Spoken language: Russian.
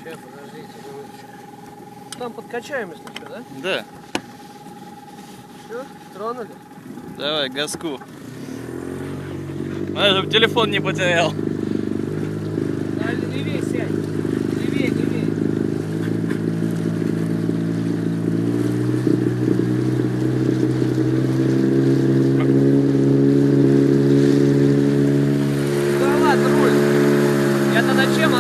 Сейчас, подождите минуточку. Там подкачаем, если что, да? Да. Все, тронули. Давай, газку. А, чтобы телефон не потерял. Да, левее сядь. Левее, левее. Да ладно, руль. Я-то на чем